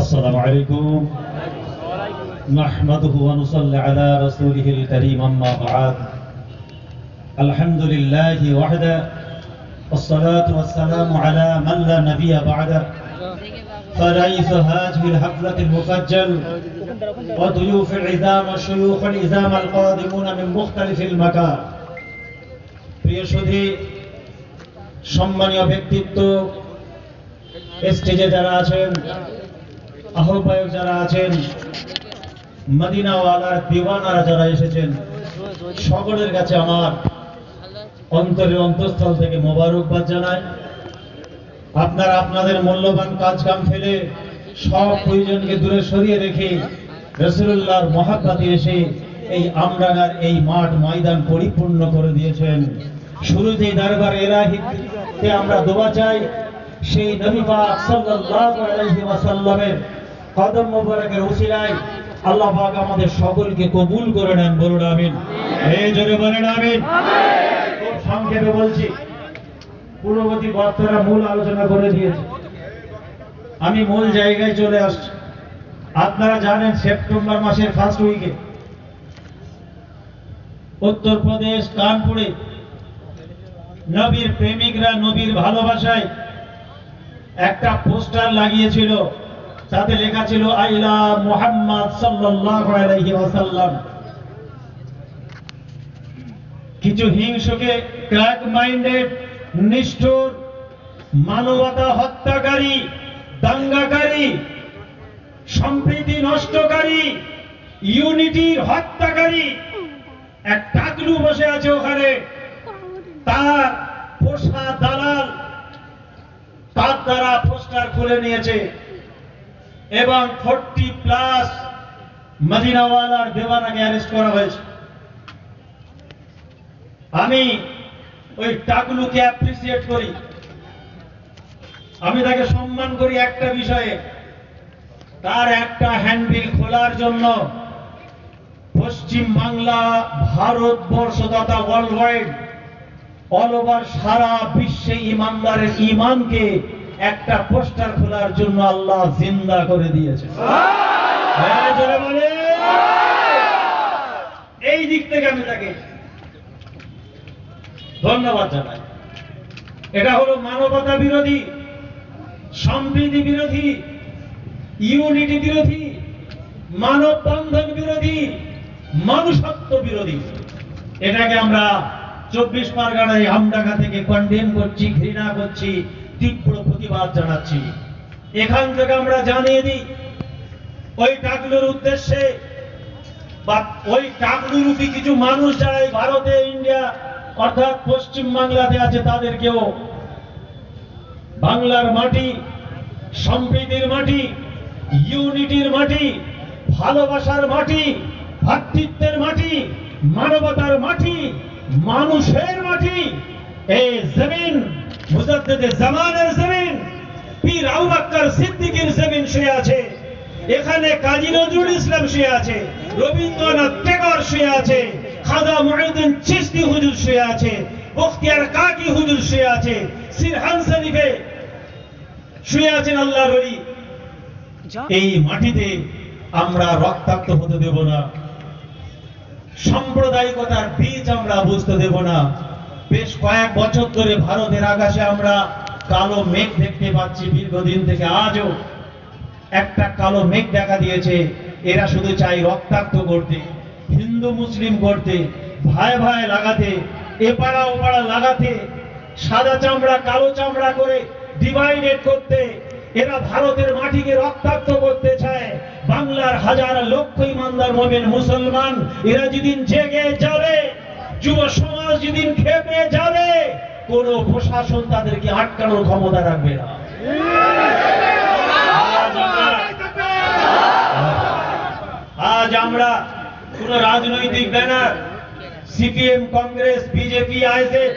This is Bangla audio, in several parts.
السلام عليكم نحمده ونصلي على رسوله الكريم أما بعد الحمد لله وحده والصلاة والسلام على من لا نبي بعده فرئيس هذه الحفلة المفجل وضيوف العظام والشيوخ العظام القادمون من مختلف المكان প্রিয় সুধী সম্মানীয় ব্যক্তিত্ব স্টেজে যারা আছেন আহ্বায়ক যারা আছেন মদিনাওয়ালার দিওয়ানারা যারা এসেছেন সকলের কাছে আমার অন্তরের অন্তঃস্থল থেকে মোবারকবাদ জানাই। আপনারা আপনাদের মূল্যবান কাজ কাম ফেলে সব প্রয়োজনকে দূরে সরিয়ে রেখে রাসূলুল্লাহর মহব্বতে এসে এই আমরাগার এই মাঠ ময়দান পরিপূর্ণ করে দিয়েছেন। শুরুতেই দরবার ইলাহিতে আমরা দোয়া চাই সেই নবী পাক সাল্লাল্লাহু আলাইহি ওয়াসাল্লামের কদম মোবারকের উসিলায় আল্লাহ পাক আমাদের সকলকে কবুল করে নেন, বলুন আমিন। এই জোরে বলেন আমিন। খুব সংক্ষেপে বলছি, পূর্ববর্তী বক্তারা মূল আলোচনা করে দিয়েছে, আমি মূল জায়গায় চলে আসছি। আপনারা জানেন সেপ্টেম্বর মাসের ফার্স্ট উইকে উত্তরপ্রদেশ কানপুরে নবীর প্রেমিকরা নবীর ভালোবাসায় একটা পোস্টার লাগিয়েছিল, তাতে লেখা ছিল আই লাভ মুহাম্মদ সাল্লাল্লাহু আলাইহি ওয়াসাল্লাম। কিছু হিংসুকে ক্র্যাক মাইন্ডেড নিষ্ঠুর মানবতা হত্যাকারী দাঙ্গাকারী সম্প্রীতি নষ্টকারী ইউনিটির হত্যাকারী এক টাকলু বসে আছে ওখানে, তার পোষা দালাল তার দ্বারা পোস্টার খুলে নিয়েছে এবং 40+ মদিনাওয়ালার দেওয়ানাকে অ্যারেস্ট করা হয়েছে। আমি ওই টাকলুকে অ্যাপ্রিসিয়েট করি, আমি তাকে সম্মান করি একটা বিষয়ে, তার একটা হ্যান্ডবিল খোলার জন্য পশ্চিম বাংলা ভারতবর্ষ তথা ওয়ার্ল্ড ওয়াইড অল ওভার সারা বিশ্বে ইমানদারের ইমানকে একটা পোস্টার খোলার জন্য আল্লাহ জিন্দা করে দিয়েছে। এই দিক থেকে আমি তাকে ধন্যবাদ জানাই। এটা হলো মানবতা বিরোধী, সম্প্রীতি বিরোধী, ইউনিটি বিরোধী, মানব বন্ধন বিরোধী, মানুষত্ব বিরোধী। এটাকে আমরা 24 পরগনায় আমডাঙ্গা থেকে কন্ডেম করছি, ঘৃণা করছি, তীব্র প্রতিবাদ জানাচ্ছি। এখান থেকে আমরা জানিয়ে দিই ওই টাকলুর উদ্দেশ্যে বা ওই টাকলুরূপী কিছু মানুষ যারা ভারতে ইন্ডিয়া অর্থাৎ পশ্চিম বাংলাতে আছে, তাদেরকেও বাংলার মাটি সম্প্রীতির মাটি, ইউনিটির মাটি, ভালোবাসার মাটি, ভ্রাতৃত্বের মাটি, মানবতার মাটি, মানুষের মাটি, এই জমিন মুজাদ্দিদে জামানের জমিন, পীর আবু বকর সিদ্দিকের জমিন শুয়ে আছে। এখানে কাজী নজরুল ইসলাম শুয়ে আছে, রবীন্দ্রনাথ টেগর শুয়ে আছে, খাজা মুঈনুদ্দিন চিশতি হুজুর শুয়ে আছে, বখতিয়ার কাকি হুজুর শুয়ে আছে, সিরহান শরীফে শুয়ে আছেন আল্লাহর ওলি। এই মাটিতে আমরা রক্তাক্ত হতে দেব না, সাম্প্রদায়িকতার বীজ আমরা বুঝতে দেব না। বেশ কয়েক বছর ধরে ভারতের আকাশে আমরা কালো মেঘ দেখতে পাচ্ছি, দীর্ঘদিন থেকে আজও একটা কালো মেঘ দেখা দিয়েছে। এরা শুধু চাই রক্তাক্ত করতে, হিন্দু মুসলিম করতে, ভাই ভাই লাগাতে, এপাড়া ওপাড়া লাগাতে, সাদা চামড়া কালো চামড়া করে ডিভাইডেড করতে। এরা ভারতের মাটিকে রক্তাক্ত করতে চায়। বাংলার হাজার লক্ষ ইমানদার মুমিন মুসলমান এরা যেদিন জেগে যাবে, যুব সমাজ যেদিন খেপে যাবে, কোন প্রশাসন তাদেরকে আটকানোর ক্ষমতা রাখবে না। আজ আমরা কোন রাজনৈতিক banner, CPM, Congress, BJP, ISF,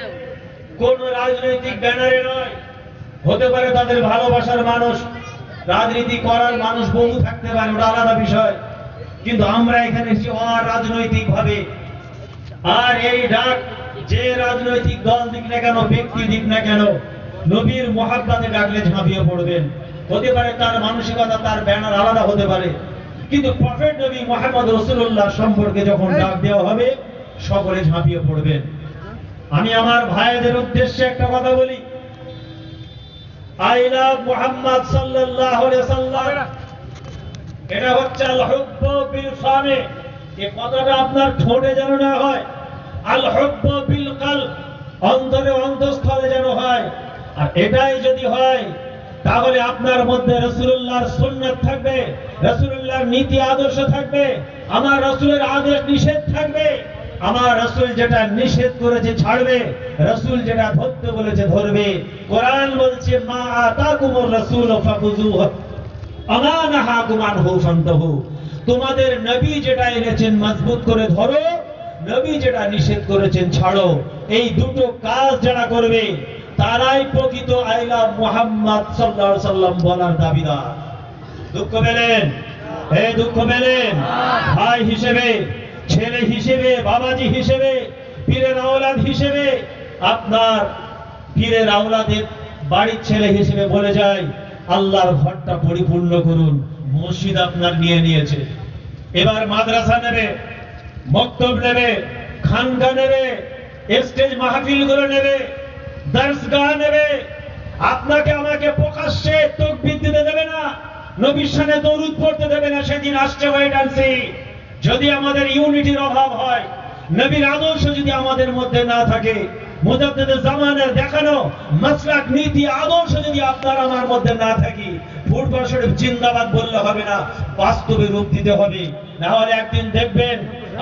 কোন রাজনৈতিক ব্যানারে নয়। হতে পারে তাদের ভালোবাসার মানুষ, রাজনীতি করার মানুষ বহু থাকতে পারে, ওটা আলাদা বিষয়, কিন্তু আমরা এখানে অরাজনৈতিক ভাবে। আর এই ডাক যে রাজনৈতিক দল দিক না কেন, ব্যক্তি দিক না কেন, নবীর মহাব্বতে ডাকলে ঝাঁপিয়ে পড়বেন। হতে পারে তার মানসিকতা, তার ব্যানার আলাদা হতে পারে, কিন্তু প্রফেট নবী মুহাম্মদ রাসূলুল্লাহ সম্পর্কে যখন ডাক দেওয়া হবে সকলে ঝাঁপিয়ে পড়বেন। আমি আমার ভাইদের উদ্দেশ্যে একটা কথা বলি, আই লাভ মুহাম্মদ সাল্লাল্লাহু আলাইহি ওয়াসাল্লাম, এটা হচ্ছে আল হুব্বু বিল ফামি। এই কথাটা আপনার ঠোঁটে যেন না হয়, আল হুব্বু বিল কলব, অন্তরে অন্তঃস্থলে যেন হয়। আর এটাই যদি হয় তাহলে আপনার মধ্যে রাসূলুল্লাহর সুন্নাত থাকবে, রাসূলুল্লাহর নীতি আদর্শ থাকবে, আমার রাসূলের আদেশ নিষেধ থাকবে, আমার রাসূল যেটা নিষেধ করেছে ছাড়বে, রাসূল যেটা ধরতে বলেছে ধরবে। কোরআন বলছে মা আতাকুমুর রাসূলু ফাখুযুহু আমা নাহাকুম আনহু ফান্তাহু, তোমাদের নবী যেটা এনেছেন মজবুত করে ধরো, নবী যেটা নিষেধ করেছেন ছাড়ো। এই দুটো কাজ যারা করবে তারাই প্রকৃত আই লাভ মুহাম্মদ সাল্লাল্লাহু আলাইহি ওয়াসাল্লাম বলার দাবিদার। দুঃখ পেলেন? এই দুঃখ পেলেন? ভাই হিসেবে, ছেলে হিসেবে, বাবাজি হিসেবে, পীরের আওলাদ হিসেবে, আপনার পীরের আওলাদের বাড়ির ছেলে হিসেবে বলে যায় আল্লাহর ঘরটা পরিপূর্ণ করুন। মসজিদ আপনার নিয়ে নিয়েছে, এবার মাদ্রাসা নেবে, মক্তব নেবে, খানকা নেবে, স্টেজ মাহফিল গুলো নেবে, দরসগাহ নেবে। আপনাকে আমাকে প্রকাশ্যে তাকবীর দিতে দেবে না, নবীর শানে দরুদ পড়তে দেবে না। সেদিন আসছে ওয়েট অ্যান্ড সি। যদি আমাদের ইউনিটির অভাব হয়, নবীর আদর্শ যদি আমাদের মধ্যে না থাকে, মুজাদ্দিদের জামানের দেখানো মাসলাক নীতি আদর্শ যদি আপনার আমার মধ্যে না থাকে, ফুটবল শরীফ জিন্দাবাদ বললে হবে না, বাস্তবে রূপ দিতে হবে। না হলে একদিন দেখবেন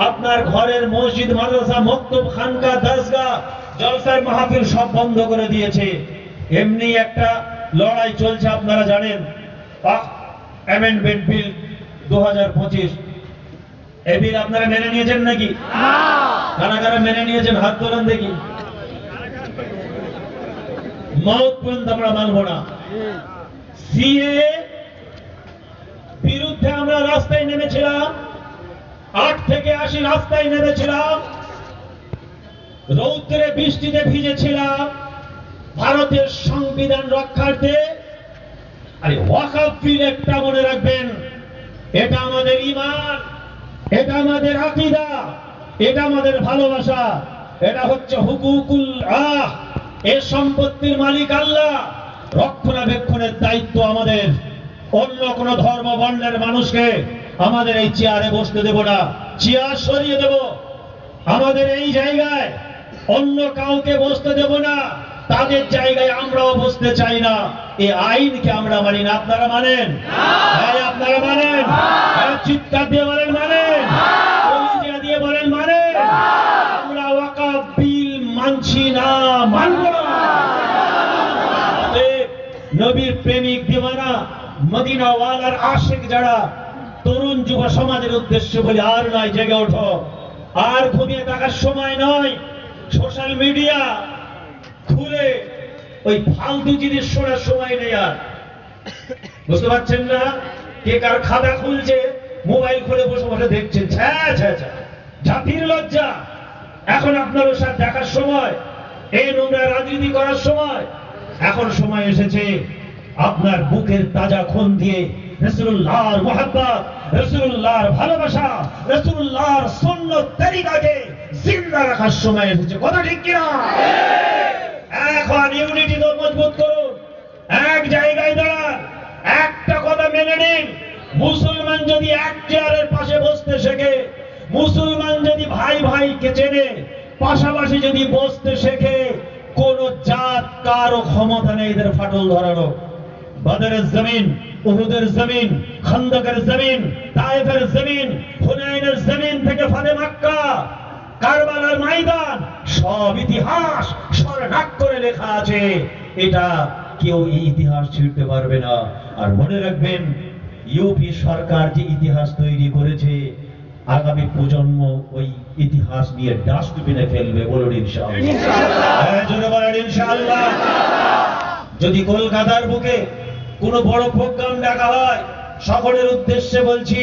আপনার ঘরের মসজিদ, মাদ্রাসা, মক্তব, খানকা, দরসগাহ, জলসায় মাহফিল সব বন্ধ করে দিয়েছে। এমনি একটা লড়াই চলছে, আপনারা জানেন, অ্যামেন্ডমেন্ট বিল 2025। এই বিল আপনারা মেনে নিয়েছেন নাকি? কারা কারা মেনে নিয়েছেন হাত তোলেন দেখি। মওত পর্যন্ত আমরা মানব না। সিএ বিরুদ্ধে আমরা রাস্তায় নেমেছিলাম, 8 থেকে 80 রাস্তায় নেমেছিলাম, রৌদ্রে বৃষ্টিতে ভিজেছিলাম ভারতের সংবিধান রক্ষার্থে। আর ওয়াকফ বিল একটা মনে রাখবেন, এটা আমাদের ঈমান, এটা আমাদের আকীদা, এটা আমাদের ভালোবাসা, এটা হচ্ছে হুকুকুল আহ। এই সম্পত্তির মালিক আল্লাহ, রক্ষণাবেক্ষণের দায়িত্ব আমাদের। অন্য কোন ধর্ম বর্ণের মানুষকে আমাদের এই চেয়ারে বসতে দেব না, চেয়ার সরিয়ে দেব। আমাদের এই জায়গায় অন্য কাউকে বসতে দেব না, তাদের জায়গায় আমরাও বসতে চাই না। এই আইনকে আমরা মানি না। আপনারা মানেন? আপনারা মানেন? চিৎকার দিয়ে বলেন মানেন? কলিজা দিয়ে বলেন মানেন? আমরা ওয়াকফ বিল মানছি না, মানব না। নবীর প্রেমিক দিওয়ানা, মদিনা ওয়ালার আশিক যারা, তরুণ যুব সমাজের উদ্দেশ্যে বলি, আর নয়, জেগে ওঠো, আর ঘুমিয়ে থাকার সময় নয়। সোশ্যাল মিডিয়া খুলে ওই ফালতু জিনিস শোনার সময় নেই আর। বুঝতে পারছেন না? কে কার খাতা খুলছে, মোবাইল খুলে বসে বসে দেখছেন। জাতির লজ্জা। এখন আপনার ওর দেখার সময়, এই নোংরা রাজনীতি করার সময়। এখন সময় এসেছে আপনার বুকের তাজা খুন দিয়ে রাসূলুল্লাহর মুহাব্বত, রাসূলুল্লাহর ভালোবাসা, রাসূলুল্লাহর সুন্নাত তরিকাকে জিন্দা রাখার সময় এসেছে। কথা ঠিক কিনা? এখন ইউনিটি তো মজবুত করুন, এক জায়গায় দাঁড়ান, একটা কথা মেনে নিন। মুসলমান যদি এক চেয়ারের পাশে বসতে শেখে, মুসলমান যদি ভাই ভাইকে চেনে, পাশাপাশি যদি বসতে শেখে, কোন জাত কারো ক্ষমতা নেই এদের ফাটল ধরানো। বদরের জমিন, উহুদের জমিন, খন্দকের জমিন, তায়েফের জমিন, হুনাইনের জমিন থেকে ফাতে মক্কা, কারবালার ময়দান, সব ইতিহাস স্বর্ণাক্ষরে করে লেখা আছে। এটা কেউ এই ইতিহাস ছিঁড়তে পারবে না। আর মনে রাখবেন, ইউপি সরকার যে ইতিহাস তৈরি করেছে, আগামী প্রজন্ম ওই ইতিহাস নিয়ে ডাস্টবিনে ফেলবে। বলুন ইনশাআল্লাহ। ইনশাআল্লাহ। যদি কলকাতার বুকে কোনো বড় প্রোগ্রাম ডাকা হয়, সকলের উদ্দেশ্যে বলছি,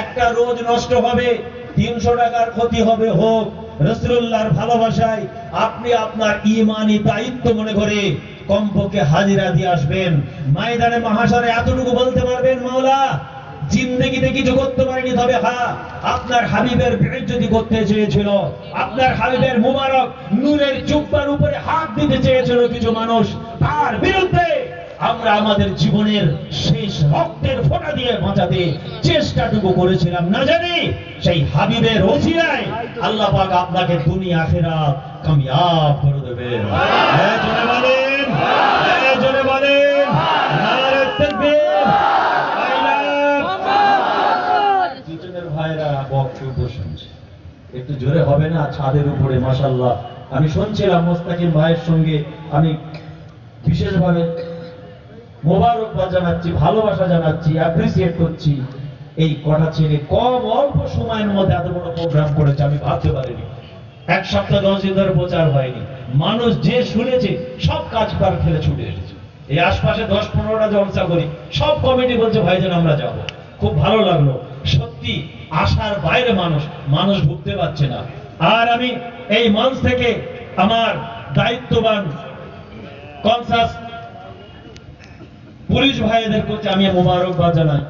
একটা রোজ নষ্ট হবে, 300 টাকার ক্ষতি হবে, হোক। রাসূলুল্লাহর ভালোবাসায় আপনি আপনার ঈমানি দায়িত্ব মনে করে কমপক্ষে হাজিরা দিয়ে আসবেন। ময়দানে মাহশরে এতটুকু বলতে পারবেন, মাওলা জিন্দেগিতে কিছু করতে পারেনি, তবে হ্যাঁ আপনার হাবিবের বেইজ্জতি করতে চেয়েছিল, আপনার হাবিবের মুবারক নূরের জুব্বার উপরে হাত দিতে চেয়েছিল কিছু মানুষ, তার বিরুদ্ধে আমরা আমাদের জীবনের শেষ রক্তের ফোঁটা দিয়ে বাঁচাতে চেষ্টাটুকু করেছিলাম। না জানি সেই হাবিবের ওসিলায় আল্লাহ পাক আপনাকে দুনিয়া আখিরাত কামিয়াব করে দেবেন। জোরে বলেন, জোরে বলেন, নারে তাকবীর। পিছনের ভাইরা বক্তব্য শুনছে, একটু জোরে হবে না? ছাদের উপরে মাশাআল্লাহ আমি শুনছিলাম মোস্তাকিম ভাইয়ের সঙ্গে, আমি বিশেষভাবে মোবারকবাদ জানাচ্ছি, ভালোবাসা জানাচ্ছি, অ্যাপ্রিসিয়েট করছি। এই কটা ছেলে কম অল্প সময়ের মধ্যে এত বড় প্রোগ্রাম করেছে, আমি ভাবতে পারিনি। এক সপ্তাহ 10 দিন ধরে প্রচার হয়নি, মানুষ যে শুনেছে সব কাজ পার ফেলে ছুটে এসেছে। এই আশপাশে 10-15টা জলসা করি, সব কমিটি বলছে ভাইজান আমরা যাব। খুব ভালো লাগলো, সত্যি আশার বাইরে মানুষ ঢুকতে পারছে না। আর আমি এই মঞ্চ থেকে আমার দায়িত্ববান কনসাস পুলিশ ভাইদের কাছে আমি মোবারকবাদ জানাই,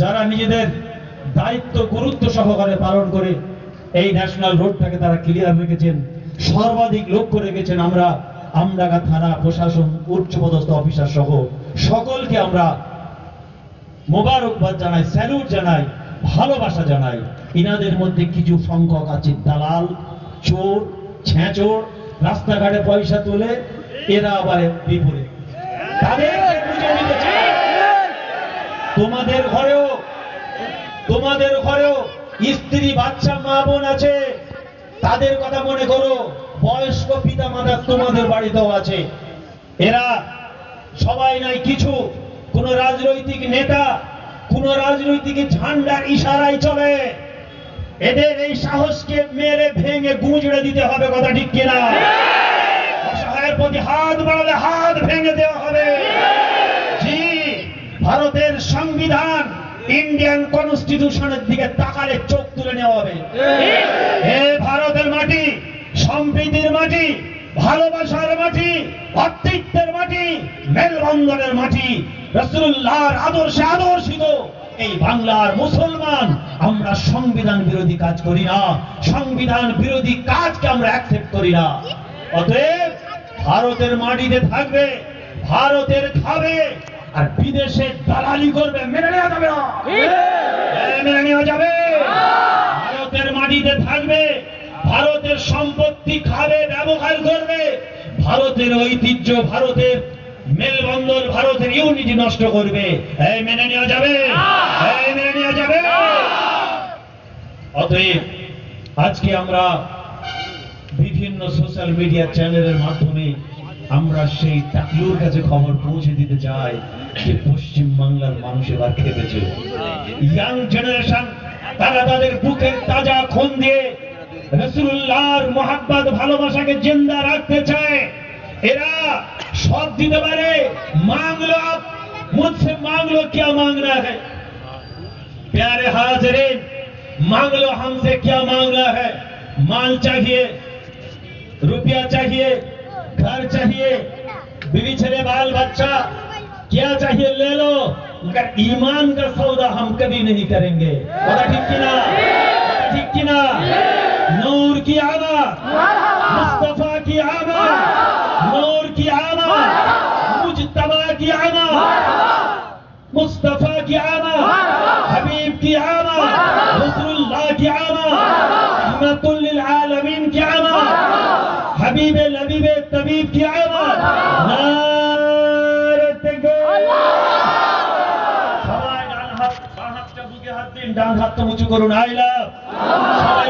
যারা নিজেদের দায়িত্ব গুরুত্ব সহকারে পালন করে এই ন্যাশনাল রোডটাকে তারা ক্লিয়ার রেখেছেন, সর্বাধিক লক্ষ্য রেখেছেন। আমরা আমডাঙ্গা থানা প্রশাসন, উচ্চপদস্থ অফিসার সহ সকলকে আমরা মোবারকবাদ জানাই, স্যালুট জানাই, ভালোবাসা জানাই। ইনাদের মধ্যে কিছু সংখ্যক আছে দালাল, চোর, ছেঁচোর, রাস্তাঘাটে পয়সা তুলে, এরা আবার বিপরীত। তাদেরকে বুঝে নিতে চাই, তোমাদের ঘরেও স্ত্রী, বাচ্চা, মা বোন আছে, তাদের কথা মনে করো। বয়স্ক পিতা মাতা তোমাদের বাড়িতেও আছে। এরা সবাই নাই কিছু, কোন রাজনৈতিক নেতা, কোন রাজনৈতিক ঝান্ডার ইশারায় চলে। এদের এই সাহসকে মেরে ভেঙে গুঁজড়ে দিতে হবে, কথা ঠিক কিনা? অসহায়ের প্রতি হাত বাড়ালে হাত ভেঙে দেওয়া হবে। জি, ভারতের সংবিধান, ইন্ডিয়ান কনস্টিটিউশনের দিকে তাকালে চোখ তুলে নেওয়া হবে। এ ভারতের মাটি সম্প্রীতির মাটি, ভালোবাসার মাটি, ভ্রাতৃত্বের মাটি, মেলবন্ধনের মাটি, রাসূলুল্লাহর আদর্শে আদর্শিত এই বাংলার মুসলমান। আমরা সংবিধান বিরোধী কাজ করি না, সংবিধান বিরোধী কাজকে আমরা অ্যাকসেপ্ট করি না। অতএব ভারতের মাটিতে থাকবে, ভারতের খাবে, আর বিদেশে দালালি করবে, মেনে নেওয়া যাবে না, মেনে নেওয়া যাবে। ভারতের মাটিতে থাকবে, ভারতের সম্পত্তি খাবে, ব্যবহার করবে, ভারতের ঐতিহ্য, ভারতের মেলবন্ধন, ভারতের ইউনিটি নষ্ট করবে, এই মেনে নেওয়া যাবে? এই মেনে নেওয়া যাবে? অতএব আজকে আমরা বিভিন্ন সোশ্যাল মিডিয়া চ্যানেলের মাধ্যমে আমরা সেই টাকলুর কাছে খবর পৌঁছে দিতে চাই যে পশ্চিম বাংলার মানুষ এবার খেপেছে। ইয়াং জেনারেশন, তারা তাদের বুকের তাজা খুন দিয়ে রাসূলুল্লাহর মোহাব্বত, ভালোবাসাকে জিন্দা রাখতে চায়। এরা সব দিতে পারে, মাंगलो आप मुझसे मांग लो क्या मांगना है, प्यारे हाज़रीन, मांग लो हमसे क्या मांगना है। माल चाहिए, रुपया चाहिए, घर चाहिए, बीवी छले बाल बच्चा, क्या चाहिए ले लो, मगर ईमान का सौदा हम कभी नहीं करेंगे। बोला ठीक कि ना? ठीक कि ना? नूर की आमद, मुस्तफा की आमद, नूर की आमद, मुजतबा की आमद, मुस्तफा की आमद, हबीब की आमद, रसूलुल्लाह की आमद, रहमतुल लिल आलमीन की आमद, हबीब लबीब तबीब की आमद। नारे तकबीर। সবাই ডান হাত, বাম হাতটা বুকে হাত দিন, ডান হাতটা উঁচু করুন। I love. সবাই